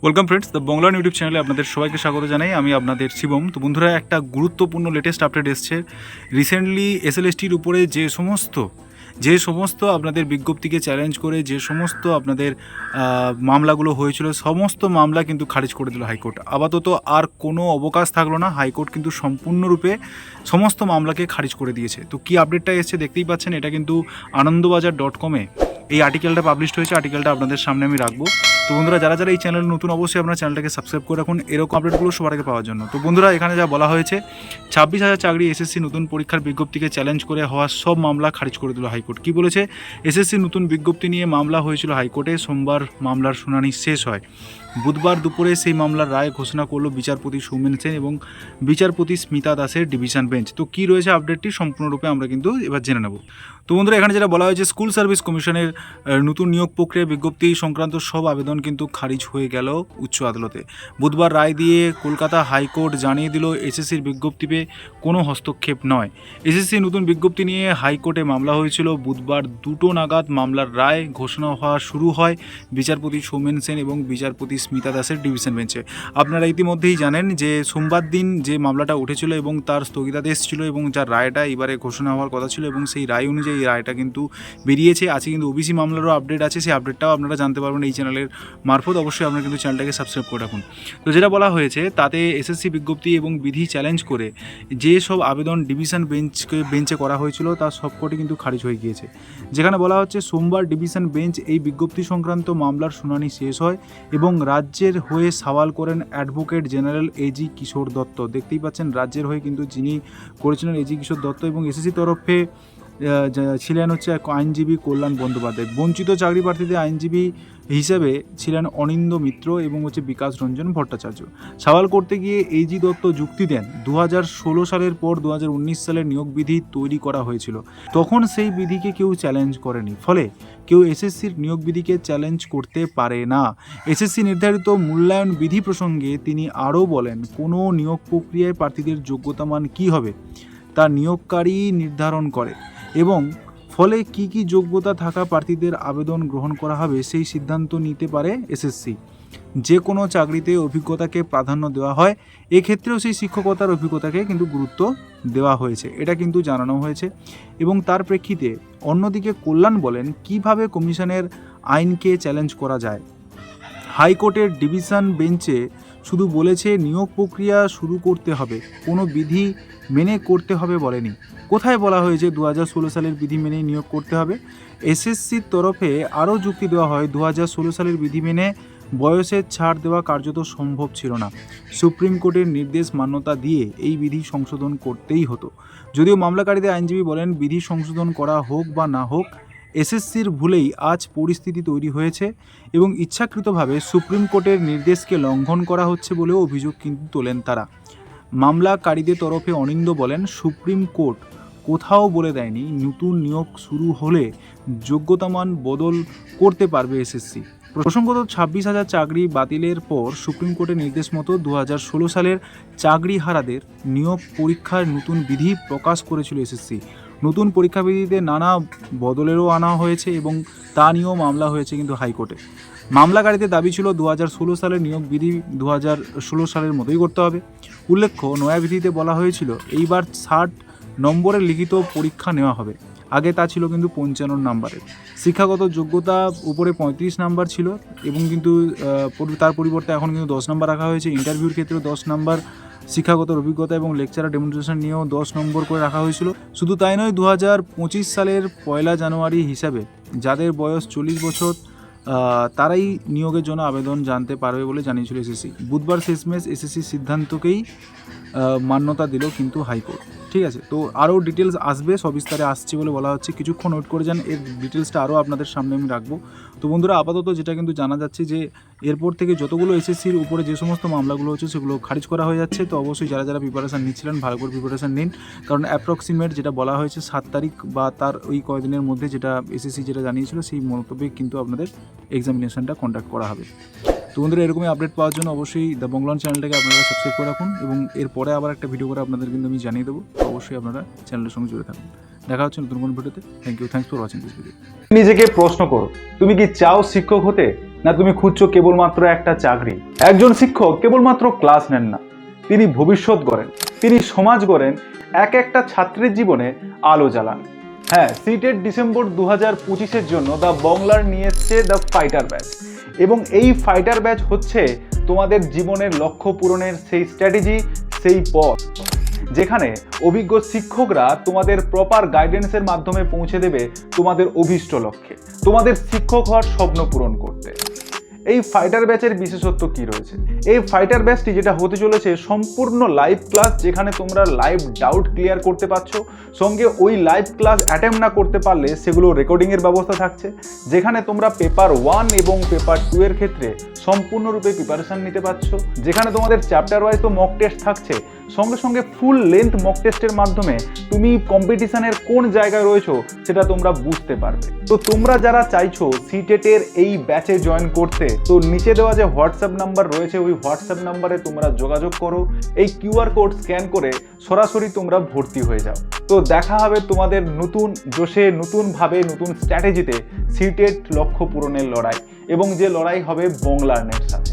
Welcome friends, the Bangla YouTube চ্যানেলে আপনাদের সবাইকে স্বাগত জানাই। আমি আপনাদের শিবম। তো বন্ধুরা, একটা গুরুত্বপূর্ণ লেটেস্ট আপডেট এসছে। রিসেন্টলি এসএলএসটির উপরে যে সমস্ত আপনাদের বিজ্ঞপ্তিকে চ্যালেঞ্জ করে যে সমস্ত আপনাদের মামলাগুলো হয়েছিল, সমস্ত মামলা কিন্তু খারিজ করে দিল হাইকোর্ট। আপাতত আর কোনো অবকাশ থাকলো না, হাইকোর্ট কিন্তু সম্পূর্ণরূপে সমস্ত মামলাকে খারিজ করে দিয়েছে। তো কী আপডেটটা এসছে দেখতেই পাচ্ছেন, এটা কিন্তু আনন্দবাজার.com-এ এই আর্টিকেলটা পাবলিশ হয়েছে। আর্টিকেলটা আপনাদের সামনে আমি রাখবো। তো বন্ধুরা, যারা যারা এই চ্যানেল নতুন, অবশ্যই আপনার চ্যানেলটাকে সাবস্ক্রাইব করে রাখুন এরকম আপডেটগুলো সবার আগে পাওয়ার জন্য। তো বন্ধুরা, এখানে যা বলা হয়েছে, 26,000 চাকরি এসএসসি নতুন পরীক্ষার বিজ্ঞপ্তিকে চ্যালেঞ্জ করে হওয়া সব মামলা খারিজ করে দিল হাইকোর্ট। কি বলেছে? এসএসসি নতুন বিজ্ঞপ্তি নিয়ে মামলা হয়েছিল হাইকোর্টে। সোমবার মামলার শুনানি শেষ হয়। বুধবার দুপুরে সেই মামলার রায় ঘোষণা করলো বিচারপতি সৌমেন সেন এবং বিচারপতি স্মিতা দাসের ডিভিশন বেঞ্চ। তো কী রয়েছে আপডেটটি সম্পূর্ণরূপে আমরা কিন্তু এবার জেনে নেব। তো বন্ধুরা, এখানে যেটা বলা হয়েছে, স্কুল সার্ভিস কমিশনের নতুন নিয়োগ প্রক্রিয়া বিজ্ঞপ্তি সংক্রান্ত সব আবেদন কিন্তু খারিজ হয়ে গেল উচ্চ আদালতে। বুধবার রায় দিয়ে কলকাতা হাইকোর্ট জানিয়ে দিল এসএসসির বিজ্ঞপ্তিতে কোনো হস্তক্ষেপ নয়। এসএসসি নতুন বিজ্ঞপ্তি নিয়ে হাইকোর্টে মামলা হয়েছিল। বুধবার 2টো নাগাদ মামলার রায় ঘোষণা হওয়া শুরু হয় বিচারপতি সৌমেন সেন এবং বিচারপতি স্মিতা দাসের ডিভিশন বেঞ্চে। আপনারা ইতিমধ্যেই জানেন যে সোমবার দিন যে মামলাটা উঠেছিল এবং তার স্থগিতাদেশ ছিল এবং যার রায়টা এবারে ঘোষণা হওয়ার কথা ছিল এবং সেই রায় অনুযায়ী এই রায়টা কিন্তু বেরিয়েছে। আজকে কিন্তু ওবিসি মামলারও আপডেট আছে, সেই আপডেটটাও আপনারা জানতে পারবেন এই চ্যানেলের মারফত। অবশ্যই আপনারা কিন্তু চ্যানেলটাকে সাবস্ক্রাইব করে রাখুন। তো যেটা বলা হয়েছে তাতে এসএসসি বিজ্ঞপ্তি এবং বিধি চ্যালেঞ্জ করে যে সব আবেদন ডিভিশন বেঞ্চে করা হয়েছিল তার সবকটি কিন্তু খারিজ হয়ে গিয়েছে। যেখানে বলা হচ্ছে, সোমবার ডিভিশন বেঞ্চ এই বিজ্ঞপ্তি সংক্রান্ত মামলার শুনানি শেষ হয় এবং রাজ্যের হয়ে সওয়াল করেন অ্যাডভোকেট জেনারেল এজি কিশোর দত্ত। দেখতেই পাচ্ছেন রাজ্যের হয়ে কিন্তু যিনি করেছিলেন এজি কিশোর দত্ত, এবং এসএসসি তরফে ছিলেন হচ্ছে আইনজীবী কল্যাণ বন্দ্যোপাধ্যায়। বঞ্চিত চাকরি প্রার্থীদের আইনজীবী হিসেবে ছিলেন অনিন্দ মিত্র এবং বিকাশ রঞ্জন ভট্টাচার্য। সওয়াল করতে গিয়ে এজি দত্ত যুক্তি দেন, 2016 সালের পর 2019 সালের নিয়োগ বিধি তৈরি করা হয়েছিল, তখন সেই বিধিকে কেউ চ্যালেঞ্জ করেনি, ফলে কেউ এসএসসির নিয়োগ বিধিকে চ্যালেঞ্জ করতে পারে না। এসএসসি নির্ধারিত মূল্যায়ন বিধি প্রসঙ্গে তিনি আরও বলেন, কোনো নিয়োগ প্রক্রিয়ায় প্রার্থীদের যোগ্যতা মান কী হবে তা নিয়োগকারী নির্ধারণ করে এবং ফলে কি কি যোগ্যতা থাকা প্রার্থীদের আবেদন গ্রহণ করা হবে সেই সিদ্ধান্ত নিতে পারে এসএসসি। যে কোনো চাকরিতে অভিজ্ঞতাকে প্রাধান্য দেওয়া হয়, এক্ষেত্রেও সেই শিক্ষকতার অভিজ্ঞতাকে কিন্তু গুরুত্ব দেওয়া হয়েছে, এটা কিন্তু জানানো হয়েছে। এবং তার প্রেক্ষিতে অন্যদিকে কল্যাণ বলেন, কিভাবে কমিশনের আইনকে চ্যালেঞ্জ করা যায়। হাইকোর্টের ডিভিশন বেঞ্চে শুধু বলেছে নিয়োগ প্রক্রিয়া শুরু করতে হবে, কোনো বিধি মেনে করতে হবে বলেনি। কোথায় বলা হয়েছে 2016 সালের বিধি মেনে নিয়োগ করতে হবে? এসএসসির তরফে আরও যুক্তি দেওয়া হয়, 2016 সালের বিধি মেনে বয়সের ছাড় দেওয়া কার্যত সম্ভব ছিল না। সুপ্রিম কোর্টের নির্দেশ মান্যতা দিয়ে এই বিধি সংশোধন করতেই হতো। যদিও মামলাকারীদের আইনজীবী বলেন, বিধি সংশোধন করা হোক বা না হোক, এসএসসির ভুলেই আজ পরিস্থিতি তৈরি হয়েছে এবং ইচ্ছাকৃতভাবে সুপ্রিম কোর্টের নির্দেশকে লঙ্ঘন করা হচ্ছে বলেও অভিযোগ কিন্তু তোলেন তারা। মামলাকারীদের তরফে অনিন্দ বলেন, সুপ্রিম কোর্ট কোথাও বলে দেয়নি নতুন নিয়োগ শুরু হলে যোগ্যতামান বদল করতে পারবে এসএসসি। প্রসঙ্গত, 26,000 চাকরি বাতিলের পর সুপ্রিম কোর্টের নির্দেশ মতো 2016 সালের চাকরিহারাদের নিয়োগ পরীক্ষার নতুন বিধি প্রকাশ করেছিল এসএসসি। নতুন পরীক্ষা বিধিতে নানা বদলেরও আনা হয়েছে এবং তা নিয়েও মামলা হয়েছে কিন্তু হাইকোর্টে। মামলাকারীদের দাবি ছিল 2016 সালের নিয়োগ বিধি 2016 সালের মতোই করতে হবে। উল্লেখ্য, নয়া বিধিতে বলা হয়েছিল এইবার 60 নম্বরের লিখিত পরীক্ষা নেওয়া হবে, আগে তা ছিল কিন্তু 55 নম্বরের। শিক্ষাগত যোগ্যতা উপরে 35 নাম্বার ছিল এবং কিন্তু তার পরিবর্তে এখন কিন্তু 10 নম্বর রাখা হয়েছে। ইন্টারভিউর ক্ষেত্রে 10 নম্বর, শিক্ষাগত অভিজ্ঞতা এবং লেকচারার ডেমনস্ট্রেশন নিয়েও 10 নম্বর করে রাখা হয়েছিল। শুধু তাই নয়, 2025 সালের 1 জানুয়ারি হিসাবে যাদের বয়স 40 বছর তারাই নিয়োগের জন্য আবেদন জানতে পারবে বলে জানিয়েছিল এসএসসি। বুধবার শেষমেশ এসএসসির সিদ্ধান্তকেই মান্যতা দিল কিন্তু হাইকোর্ট। ঠিক আছে, তো আরও ডিটেলস আসবে, সবিস্তারে আসছে বলে বলা হচ্ছে, কিছুক্ষণ ওয়েট করে যান, এর ডিটেলসটা আরও আপনাদের সামনে আমি রাখবো। তো বন্ধুরা, আপাতত যেটা কিন্তু জানা যাচ্ছে যে এরপর থেকে যতগুলো এসএসসির উপরে যে সমস্ত মামলাগুলো হচ্ছে সেগুলো খারিজ করা হয়ে যাচ্ছে। তো অবশ্যই যারা যারা প্রিপারেশান নিচ্ছিলেন ভালো করে প্রিপারেশান নিন, কারণ অ্যাপ্রক্সিমেট যেটা বলা হয়েছে 7 তারিখ বা তার ওই কয়েকদিনের মধ্যে যেটা এসএসসি যেটা জানিয়েছিল সেই মন্তব্যে কিন্তু আপনাদের এক্সামিনেশনটা কন্ডাক্ট করা হবে। তো বন্ধুরা, এরকমই আপডেট পাওয়ার জন্য অবশ্যই দ্য বাংলা চ্যানেলটাকে আপনারা সাবস্ক্রাইব করে রাখুন এবং এরপরে আবার একটা ভিডিও করে আপনাদের কিন্তু আমি জানিয়ে দেবো। তো অবশ্যই আপনারা চ্যানেলের সঙ্গে জুড়ে থাকুন। দেখা হচ্ছে নতুন কোনো ভিডিওতে। Thanks for watching this video. নিজেকে প্রশ্ন করো, তুমি কি চাও শিক্ষক হতে? না তুমি খুঁজছো কেবলমাত্র একটা চাকরি? একজন শিক্ষক কেবলমাত্র ক্লাস নেন না, তিনি ভবিষ্যৎ গড়েন, তিনি সমাজ গড়েন, এক একটা ছাত্রের জীবনে আলো জ্বালান। হ্যাঁ, সিটেট ডিসেম্বর 2025-এর জন্য দ্য বাংলার নিয়ে এসছে দ্য ফাইটার ব্যাচ, এবং এই ফাইটার ব্যাচ হচ্ছে তোমাদের জীবনের লক্ষ্য পূরণের সেই স্ট্র্যাটেজি, সেই পথ, যেখানে অভিজ্ঞ শিক্ষকরা তোমাদের প্রপার গাইডেন্সের মাধ্যমে পৌঁছে দেবে তোমাদের অভীষ্ট লক্ষ্যে, তোমাদের শিক্ষক হওয়ার স্বপ্ন পূরণ করতে। এই ফাইটার ব্যাচের বিশেষত্ব কি রয়েছে? এই ফাইটার ব্যাচটি যেটা হতে চলেছে সম্পূর্ণ লাইভ ক্লাস, যেখানে তোমরা লাইভ ডাউট ক্লিয়ার করতে পারছো, সঙ্গে ওই লাইভ ক্লাস অ্যাটেম্প না করতে পারলে সেগুলো রেকর্ডিংয়ের ব্যবস্থা থাকছে, যেখানে তোমরা পেপার 1 এবং পেপার 2 এর ক্ষেত্রে সম্পূর্ণরূপে প্রিপারেশন নিতে পারছো, যেখানে তোমাদের চ্যাপ্টার ওয়াইজ তো মক টেস্ট থাকছে, সঙ্গে সঙ্গে ফুল লেন্থ মক টেস্টের মাধ্যমে তুমি কম্পিটিশনের কোন জায়গায় রয়েছো সেটা তোমরা বুঝতে পারবে। তো তোমরা যারা চাইছো সিটেটের এই ব্যাচে জয়েন করতে, তো নিচে দেওয়া যে হোয়াটসঅ্যাপ নাম্বার রয়েছে ওই হোয়াটসঅ্যাপ নাম্বারে তোমরা যোগাযোগ করো, এই কিউআর কোড স্ক্যান করে সরাসরি তোমরা ভর্তি হয়ে যাও। তো দেখা হবে তোমাদের নতুন জোশে, নতুনভাবে, নতুন স্ট্র্যাটেজিতে সিটেট লক্ষ্য পূরণের লড়াই, এবং যে লড়াই হবে বাংলার নেট সাথে।